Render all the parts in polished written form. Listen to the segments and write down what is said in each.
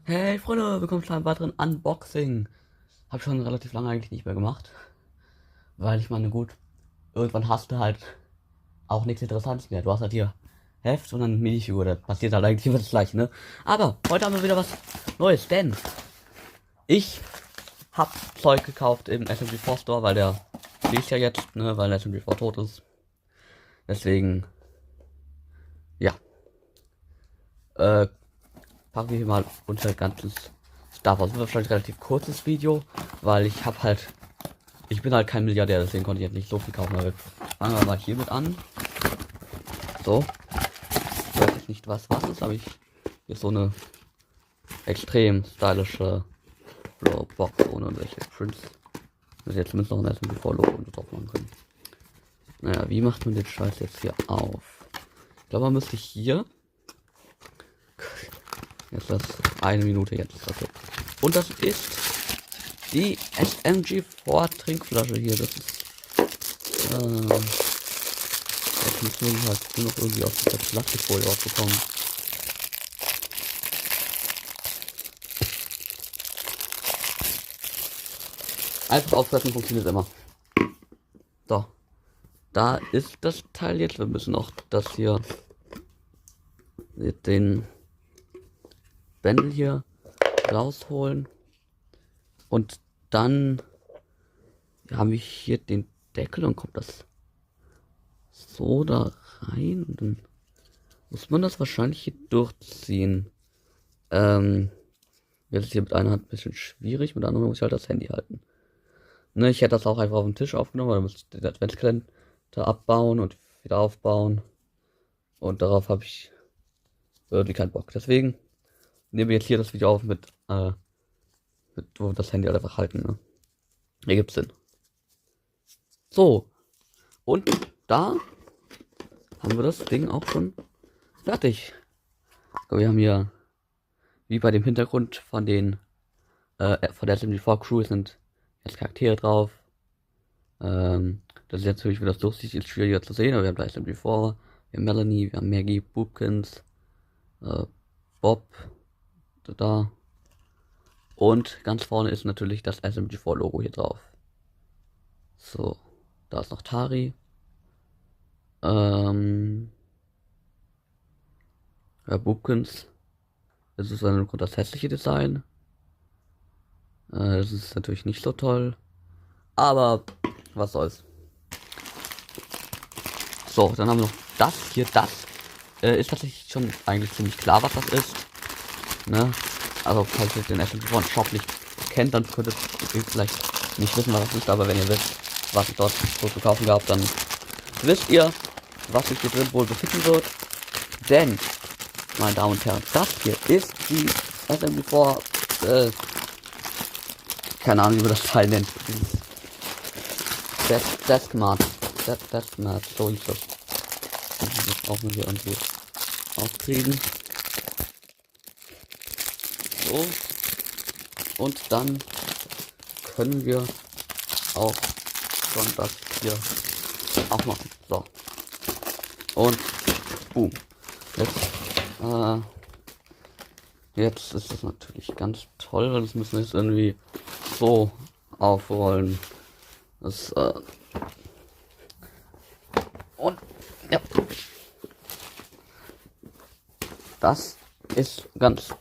Hey Freunde, willkommen zu einem weiteren Unboxing. Hab schon relativ lange eigentlich nicht mehr gemacht, weil ich meine, gut, irgendwann hast du halt auch nichts Interessantes mehr. Du hast halt hier Heft und dann Minifigur, da passiert halt eigentlich immer das gleiche, ne? Aber heute haben wir wieder was Neues, denn ich hab Zeug gekauft im SMG4 Store, weil der schließt ja jetzt, ne, weil der SMG4 tot ist. Deswegen, ja, packen wir hier mal unser ganzes Stuff aus. Das wird wahrscheinlich ein relativ kurzes Video, weil ich bin halt kein Milliardär, deswegen konnte ich jetzt nicht so viel kaufen. Aber fangen wir mal hiermit an. So. Ich weiß jetzt nicht, was ist, aber hier ist so eine extrem stylische blaue Box ohne irgendwelche Prints. Das ist jetzt zumindest noch ein SMG4-Logo und drauf machen können. Naja, wie macht man den Scheiß jetzt hier auf? Ich glaube, man müsste hier. Jetzt das eine Minute jetzt. Okay. Und das ist die SMG4 Trinkflasche hier. Das ist. Jetzt müssen wir halt nur noch irgendwie aus dieser Plastikfolie rausbekommen. Einfach aufpressen funktioniert immer. So. Da ist das Teil jetzt. Wir müssen auch das hier. Den Bändel hier rausholen. Und dann haben wir hier den Deckel und kommt das so da rein. Und dann muss man das wahrscheinlich hier durchziehen. Jetzt ist hier mit einer Hand ein bisschen schwierig, mit der anderen muss ich halt das Handy halten. Ne, ich hätte das auch einfach auf den Tisch aufgenommen, weil da müsste ich den Adventskalender abbauen und wieder aufbauen. Und darauf habe ich irgendwie keinen Bock. Deswegen nehmen wir jetzt hier das Video auf mit wo wir das Handy halt einfach halten. Ne? Hier gibt's Sinn. So. Und da haben wir das Ding auch schon fertig. So, wir haben hier, wie bei dem Hintergrund von den von der SMG4 Crew sind jetzt Charaktere drauf. Das ist jetzt natürlich, wie das durchsichtig ist, schwieriger zu sehen, aber wir haben da SMG4, wir haben Melanie, wir haben Maggie, Boopkins, Bob, da. Und ganz vorne ist natürlich das SMG4 Logo hier drauf. So, da ist noch Tari. Ja, Boopkins. Das ist dann das hässliche Design. Das ist natürlich nicht so toll. Aber was soll's. So, dann haben wir noch das hier. Das ist tatsächlich schon eigentlich ziemlich klar, was das ist. Ne? Also, falls ihr den SMG4 Shop nicht kennt, dann könntet ihr vielleicht nicht wissen, was das ist. Aber wenn ihr wisst, was es dort so zu kaufen gab, dann wisst ihr, was sich hier drin wohl befinden wird. Denn, meine Damen und Herren, das hier ist die SMG4, keine Ahnung, wie man das Teil nennt. Deskmat, so hieß das. Das brauchen wir hier irgendwie aufkriegen. So. Und dann können wir auch schon das hier aufmachen. So. Und boom. Jetzt ist das natürlich ganz toll, weil das müssen wir jetzt irgendwie so aufrollen. Das, und ja. Das ist ganz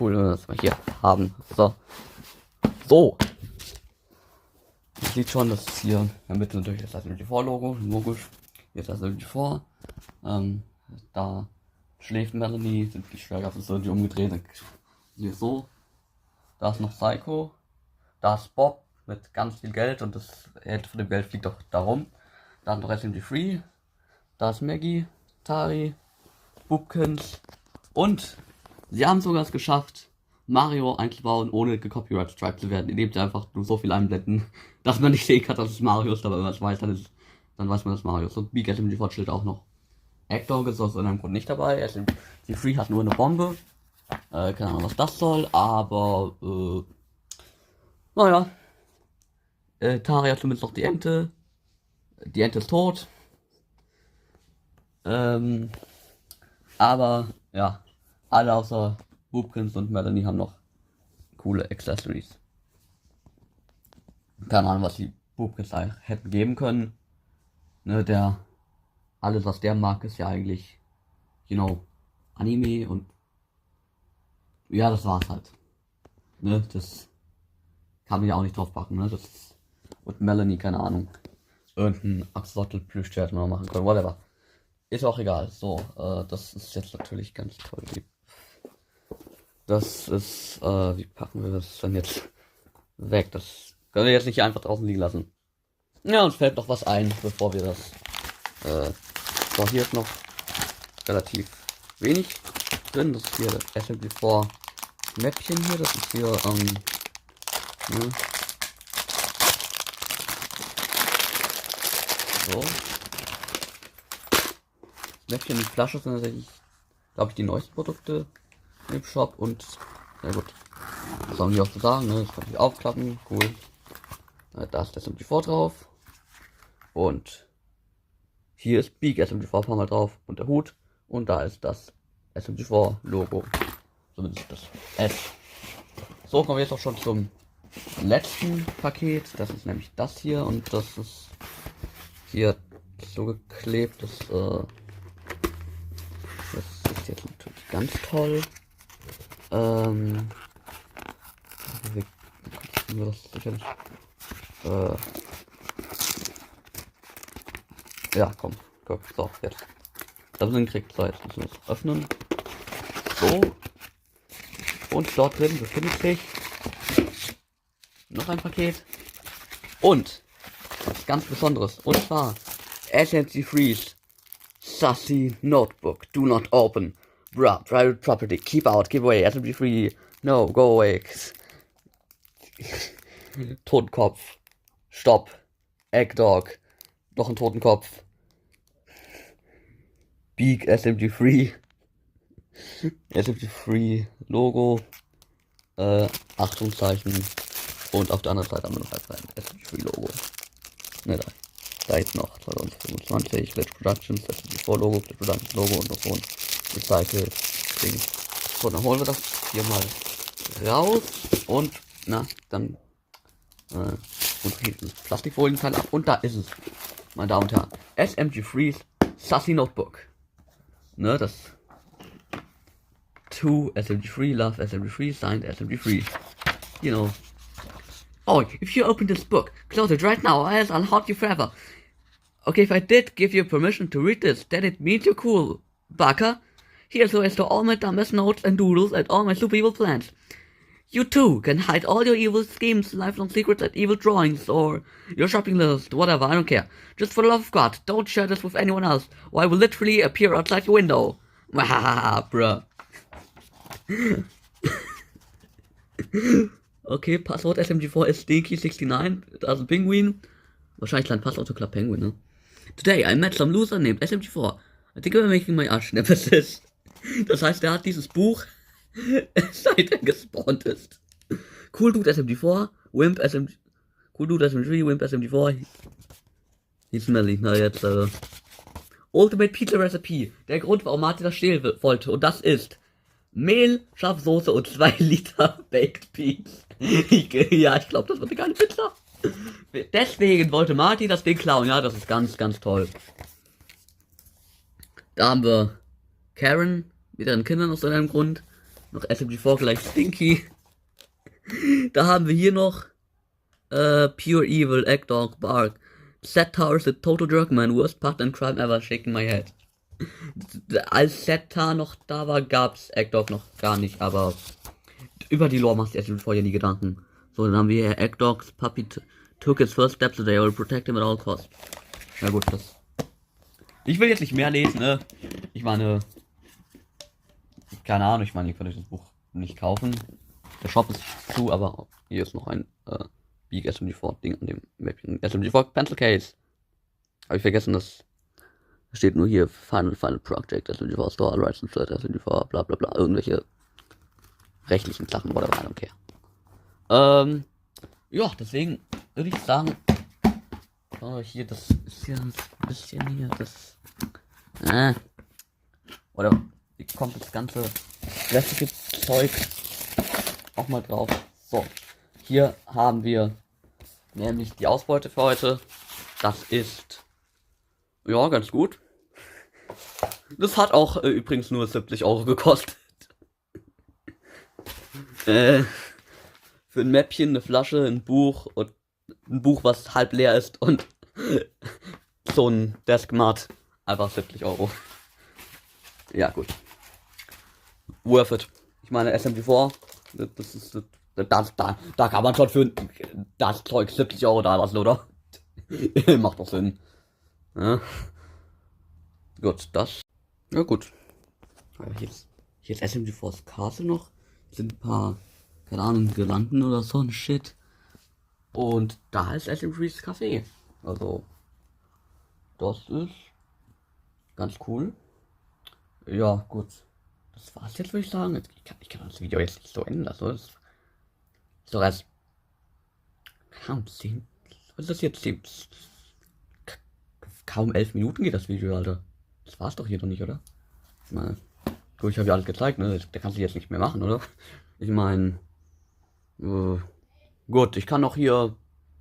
cool, wenn wir das mal hier haben. So. So. Man sieht schon, dass hier in der Mitte natürlich das SMG4-Logo, logisch. Hier ist das SMG4. Da schläft Melanie, sind die Schwerkraft ist irgendwie umgedreht. Hier so. Da ist noch Psycho. Da ist Bob mit ganz viel Geld und das Hälfte von dem Geld fliegt auch darum. Da ist noch SMG3. Da ist Maggie, Tari, Boopkins und sie haben sogar es geschafft, Mario einzubauen, ohne gecopyright strike zu werden, indem sie einfach nur so viel einblenden, dass man nicht sehen kann, dass es Mario ist, aber wenn man es weiß, dann weiß man, dass Mario ist. Und Big SMG Fortschritt auch noch. Actor ist aus irgendeinem Grund nicht dabei. SMG3 hat nur eine Bombe. Keine Ahnung, was das soll, aber naja. Tari hat zumindest noch die Ente. Die Ente ist tot. Aber ja, alle außer Boopkins und Melanie haben noch coole Accessories. Keine Ahnung, was die Boopkins hätten geben können. Ne, alles was der mag, ist ja eigentlich, Anime und ja, das war's halt. Ne, das kann man ja auch nicht drauf packen, ne, und Melanie, keine Ahnung. Irgendein Axolotl-Plüsch hätte man noch machen können, whatever. Ist auch egal. So, das ist jetzt natürlich ganz toll. Das ist, wie packen wir das dann jetzt weg? Das können wir jetzt nicht einfach draußen liegen lassen. Ja, uns fällt noch was ein, bevor wir das, so, hier ist noch relativ wenig drin. Das ist hier das SMG4 Mäppchen hier, das ist hier, ne? So. Mäppchen und Flasche sind tatsächlich, glaube ich, die neuesten Produkte im Shop und, ja gut, was haben die auch zu sagen, ne? Das kann ich aufklappen, cool. Da ist das SMG4 drauf und hier ist Big SMG4 ein paar Mal drauf und der Hut und da ist das SMG4 Logo, zumindest das S. So, kommen wir jetzt auch schon zum letzten Paket, das ist nämlich das hier und das ist hier so geklebt, das ist jetzt natürlich ganz toll. Wie wir das sicherlich. Ja, komm, so, jetzt. Da sind kriegt, so, jetzt müssen wir es öffnen. So. Und dort drin befindet sich noch ein Paket. Und was ganz Besonderes. Und zwar SMG Freeze Sassy Notebook. Do not open. Private property. Keep out. Give away. SMG free. No, go away. Totenkopf. Stopp. Eggdog. Noch ein Totenkopf. Beak SMG free. SMG free Logo. Achtungszeichen. Und auf der anderen Seite haben wir noch ein SMG free Logo. Ne, da jetzt noch 2025 Glitch Productions, SMG4 Logo, Glitch Productions Logo und noch so ein Recycle Ding. So, dann holen wir das hier mal raus und dann und hier das Plastikfolienteil ab und da ist es, meine Damen und Herren, SMG Freeze Sassy Notebook. Ne, das to SMG Free, love SMG Free, signed SMG Free. Oh, if you open this book, close it right now, or else I'll haunt you forever. Okay, if I did give you permission to read this, then it means you're cool, Baka. Here's the rest of all my dumbest notes and doodles and all my super evil plans. You too can hide all your evil schemes, lifelong secrets and evil drawings, or your shopping list, whatever, I don't care. Just for the love of God, don't share this with anyone else, or I will literally appear outside your window. Wahaha, bruh. Okay, Passwort SMG4 ist Stinky69, da ist ein Pinguin. Wahrscheinlich klein Passwort zu Club Penguin, ne? Today I met some loser named SMG4. I think we're making my arch nemesis. Das heißt, er hat dieses Buch seit er gespawnt ist. Cool Dude SMG4, Wimp SMG. Cool Dude SMG3, Wimp SMG4. Hieß Melly, na jetzt, Ultimate Pizza Recipe. Der Grund, warum Martin das stehlen wollte. Und das ist Mehl, Schafsoße und 2 Liter Baked Beans. Ja, ich glaube, das wird eine geile Pizza. Deswegen wollte Martin das Ding klauen. Ja, das ist ganz, ganz toll. Da haben wir Karen mit ihren Kindern aus irgendeinem Grund. Noch SMG4 gleich Stinky. Da haben wir hier noch Pure Evil, Eggdog, Bark. Set Tower is a total jerkman. Worst part and crime ever. Shaking my head. Als Set-Tar noch da war, gab's Eggdog noch gar nicht, aber über die Lore machst du erst vorher nie Gedanken. So, dann haben wir hier Eggdog's Puppy took his first steps today, I will protect him at all costs. Na gut, das. Ich will jetzt nicht mehr lesen, ne? Ich meine, keine Ahnung, ihr könnt euch das Buch nicht kaufen. Der Shop ist zu, aber hier ist noch ein Big SMG4 Ding an dem Mäppchen. SMG4 Pencil Case. Habe ich vergessen, das steht nur hier Final Project, SMG4 Store, All Rights and Third, SMG4, bla bla bla, irgendwelche rechtlichen Sachen, whatever, I don't care. Ja, deswegen würde ich sagen, hier, das ist ja ein bisschen hier, das, oder, wie kommt das ganze restliche Zeug auch mal drauf. So, hier haben wir nämlich die Ausbeute für heute. Das ist, ja, ganz gut. Das hat auch übrigens nur 70 Euro gekostet. Für ein Mäppchen, eine Flasche, ein Buch und ein Buch, was halb leer ist und so ein Deskmat. Einfach 70 Euro. Ja, gut. Worth it. Ich meine, SMG4, das ist, da kann man schon für das Zeug 70 Euro da lassen, oder? Macht doch Sinn. Ja. Gut, das. Ja, gut. Aber hier ist SMG4's Castle noch. Hier sind ein paar, keine Ahnung, Girlanden oder so ein Shit. Und da ist SMG's Café. Also, das ist ganz cool. Ja, gut. Das war's jetzt, würde ich sagen. Ich kann das Video jetzt nicht so enden lassen. Das ist doch erst. Kaum 10. Was ist das jetzt? Kaum 11 Minuten geht das Video, Alter. Das war's doch hier noch nicht, oder? Ich meine, gut, ich habe ja alles gezeigt, ne? Da kannst du jetzt nicht mehr machen, oder? Ich meine, gut, ich kann noch hier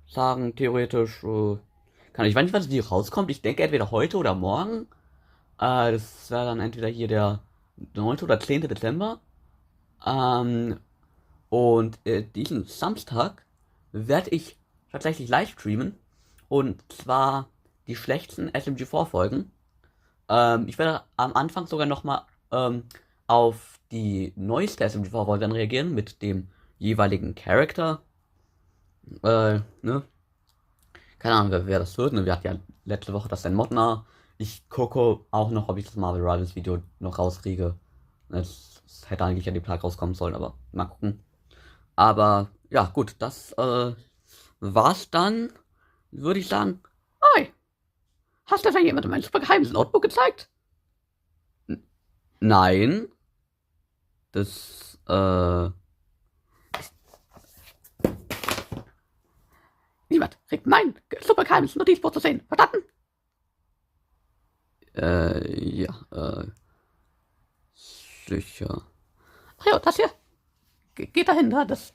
sagen, theoretisch, kann ich weiß nicht, wann die rauskommt. Ich denke entweder heute oder morgen. Das wäre dann entweder hier der 9. oder 10. Dezember. Und diesen Samstag werde ich tatsächlich live streamen. Und zwar die schlechtesten SMG4-Folgen. Ich werde am Anfang sogar nochmal auf die neueste SMG4-Folge dann reagieren mit dem jeweiligen Charakter. Ne? Keine Ahnung, wer das wird. Ne? Wir hatten ja letzte Woche das ein Modner. Ich gucke auch noch, ob ich das Marvel Rivals Video noch rauskriege. Es hätte eigentlich an dem Tag rauskommen sollen, aber mal gucken. Aber ja, gut, das war's dann. Würde ich sagen. Hi! Hast du da jemandem mein super geheimes Notebook gezeigt? Nein. Das, Niemand kriegt mein super geheimes Notizbuch zu sehen. Verstanden? Ja, sicher. Ach ja, das hier. Geht dahin, das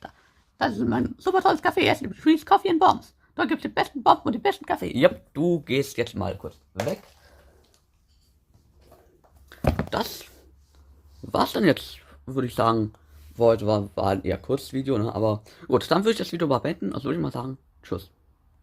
ist mein super tolles Café. Es gibt Trees, Coffee and Bombs. Da gibt's die besten Bomben und die besten Kaffee. Yep, du gehst jetzt mal kurz weg. Das war's dann jetzt, würde ich sagen. Heute war ein eher kurzes Video, ne? Aber gut, dann würde ich das Video mal beenden. Also würde ich mal sagen, tschüss.